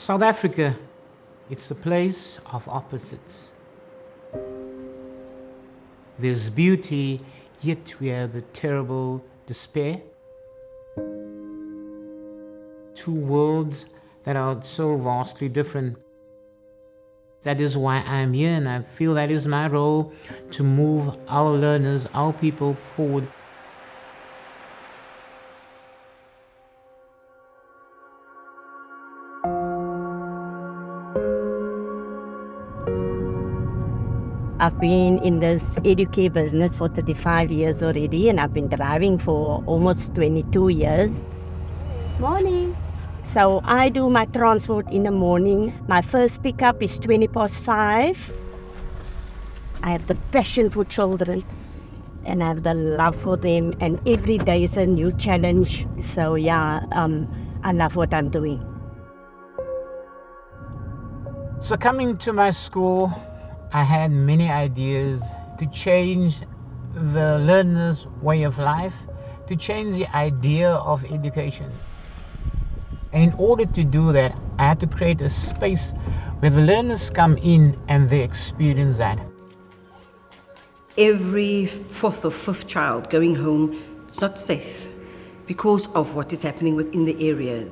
South Africa, it's a place of opposites. There's beauty, yet we have the terrible despair. Two worlds that are so vastly different. That is why I'm here, and I feel that is my role to move our learners, our people forward. I've been in this educare business for 35 years already, and I've been driving for almost 22 years. Morning. So I do my transport in the morning. My first pickup is 5:20. I have the passion for children, and I have the love for them, and every day is a new challenge. So yeah, I love what I'm doing. So coming to my school, I had many ideas to change the learner's way of life, to change the idea of education. And in order to do that, I had to create a space where the learners come in and they experience that. Every fourth or fifth child going home is not safe because of what is happening within the area.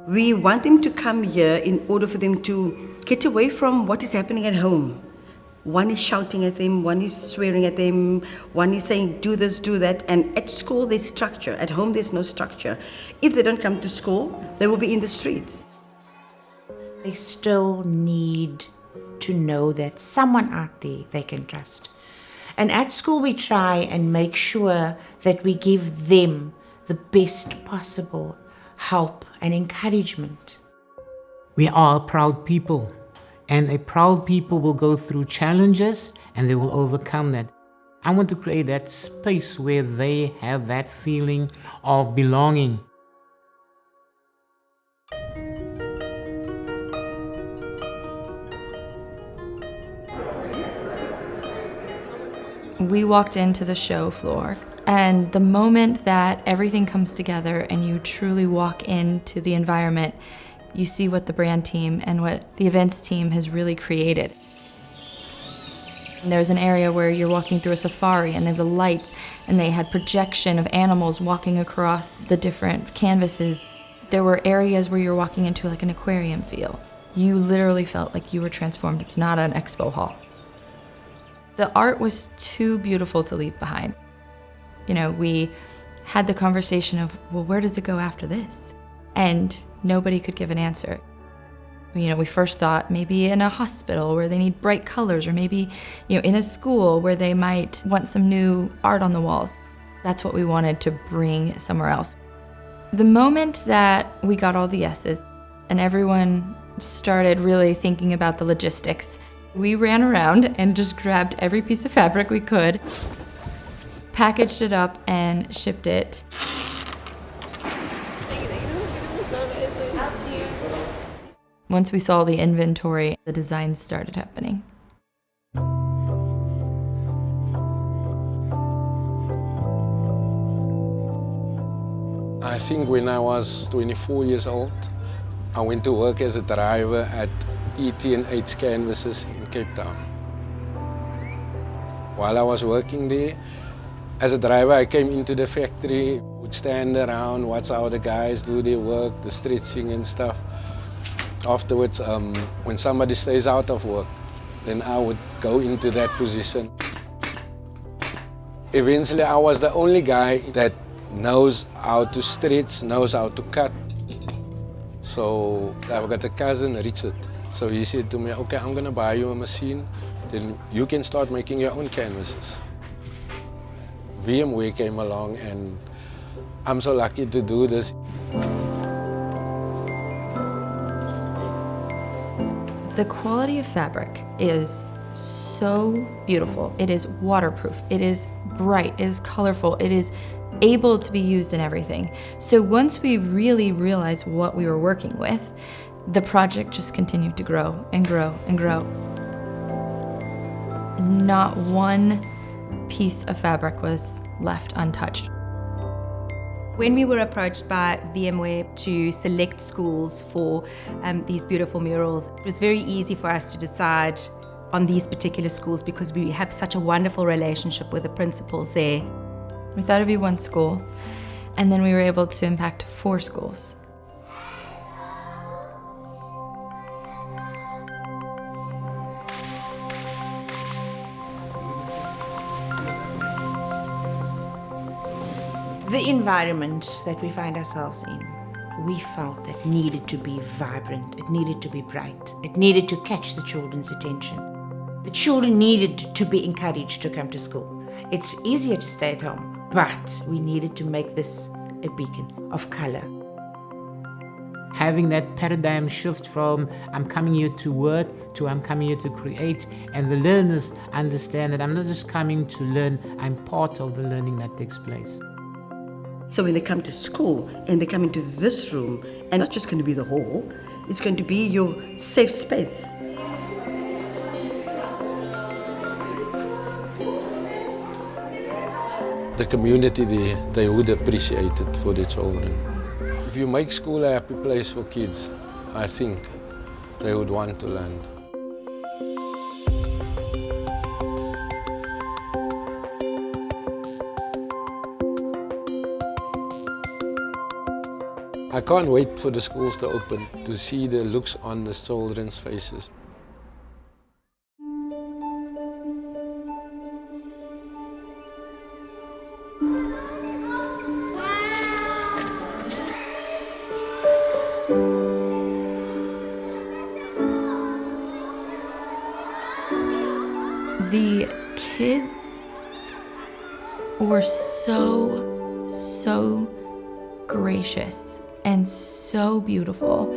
We want them to come here in order for them to get away from what is happening at home. One is shouting at them, one is swearing at them, one is saying, do this, do that. And at school, there's structure. At home, there's no structure. If they don't come to school, they will be in the streets. They still need to know that someone out there they can trust. And at school, we try and make sure that we give them the best possible help and encouragement. We are a proud people, and a proud people will go through challenges and they will overcome that. I want to create that space where they have that feeling of belonging. We walked into the show floor, and the moment that everything comes together and you truly walk into the environment, you see what the brand team and what the events team has really created. And there's an area where you're walking through a safari and they have the lights, and they had projection of animals walking across the different canvases. There were areas where you're walking into like an aquarium feel. You literally felt like you were transformed. It's not an expo hall. The art was too beautiful to leave behind. You know, we had the conversation of, well, where does it go after this? And nobody could give an answer. You know, we first thought maybe in a hospital where they need bright colors, or maybe, you know, in a school where they might want some new art on the walls. That's what we wanted to bring somewhere else. The moment that we got all the yeses and everyone started really thinking about the logistics, we ran around and just grabbed every piece of fabric we could, packaged it up, and shipped it. Once we saw the inventory, the designs started happening. I think when I was 24 years old, I went to work as a driver at ET&H Canvases in Cape Town. While I was working there, as a driver, I came into the factory, would stand around, watch how the guys do their work, the stretching and stuff. Afterwards, when somebody stays out of work, then I would go into that position. Eventually, I was the only guy that knows how to stretch, knows how to cut. So I've got a cousin, Richard. So he said to me, okay, I'm gonna buy you a machine, then you can start making your own canvases. VMware came along, and I'm so lucky to do this. The quality of fabric is so beautiful. It is waterproof, it is bright, it is colorful, it is able to be used in everything. So once we really realized what we were working with, the project just continued to grow and grow and grow. Not one piece of fabric was left untouched. When we were approached by VMware to select schools for these beautiful murals, it was very easy for us to decide on these particular schools because we have such a wonderful relationship with the principals there. We thought it'd be one school, and then we were able to impact 4 schools. The environment that we find ourselves in, we felt that needed to be vibrant, it needed to be bright, it needed to catch the children's attention. The children needed to be encouraged to come to school. It's easier to stay at home, but we needed to make this a beacon of color. Having that paradigm shift from I'm coming here to work to I'm coming here to create, and the learners understand that I'm not just coming to learn, I'm part of the learning that takes place. So when they come to school and they come into this room, and not just going to be the hall, it's going to be your safe space. The community there, they would appreciate it for the children. If you make school a happy place for kids, I think they would want to learn. I can't wait for the schools to open, to see the looks on the children's faces. The kids were so gracious and so beautiful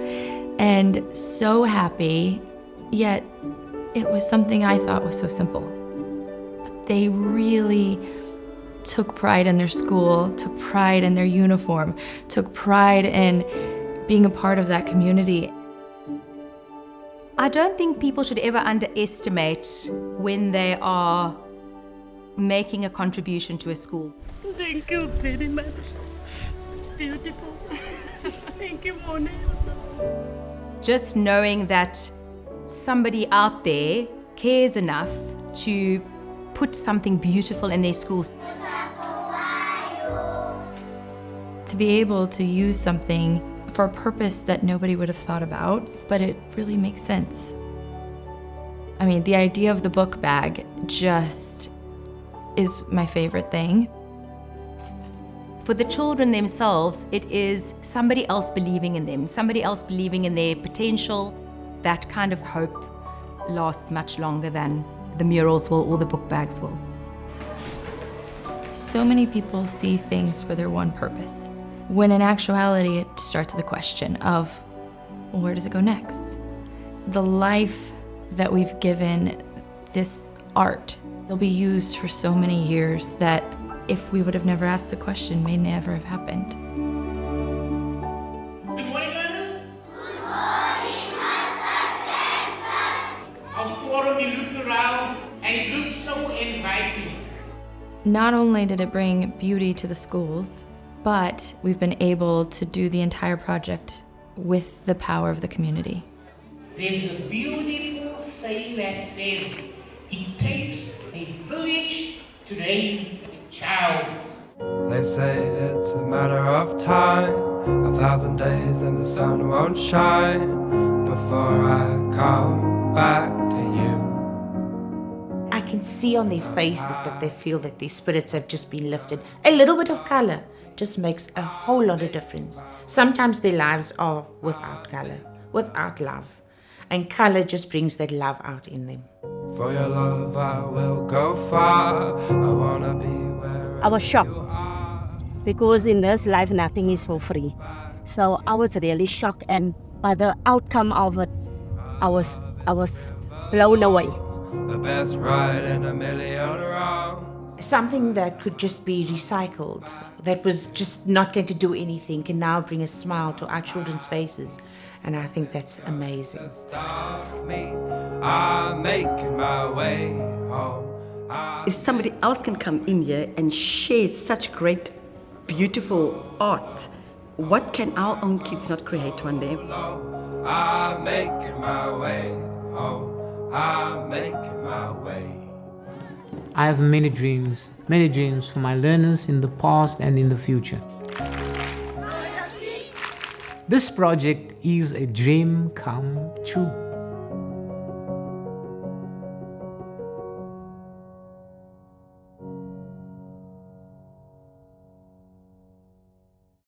and so happy, yet it was something I thought was so simple. But they really took pride in their school, took pride in their uniform, took pride in being a part of that community. I don't think people should ever underestimate when they are making a contribution to a school. Thank you very much. It's beautiful. Thank you, Moni. Just knowing that somebody out there cares enough to put something beautiful in their schools. To be able to use something for a purpose that nobody would have thought about, but it really makes sense. I mean, the idea of the book bag just is my favorite thing. For the children themselves, it is somebody else believing in them, somebody else believing in their potential. That kind of hope lasts much longer than the murals will or the book bags will. So many people see things for their one purpose, when in actuality it starts with the question of, well, where does it go next? The life that we've given this art, they'll be used for so many years that if we would have never asked the question, may never have happened. Good morning, learners. Good morning, Master Jackson. Our forum, you look around and it looks so inviting. Not only did it bring beauty to the schools, but we've been able to do the entire project with the power of the community. There's a beautiful saying that says, it takes a village to raise a child. They say it's a matter of time, 1,000 days and the sun won't shine before I come back to you. I can see on their faces that they feel that their spirits have just been lifted. A little bit of color just makes a whole lot of difference. Sometimes their lives are without color, without love. And color just brings that love out in them. For your love I will go far. I wanna be where I was shocked you are. because in this life nothing is for free. So I was really shocked, and by the outcome of it, I was blown away. The best ride in a million wrongs. Something that could just be recycled, that was just not going to do anything, can now bring a smile to our children's faces. And I think that's amazing. Stop me, I'm making my way home. If somebody else can come in here and share such great beautiful art. What can our own kids not create one day? I'm making my way home. I'm making my way. I have many dreams for my learners in the past and in the future. This project is a dream come true.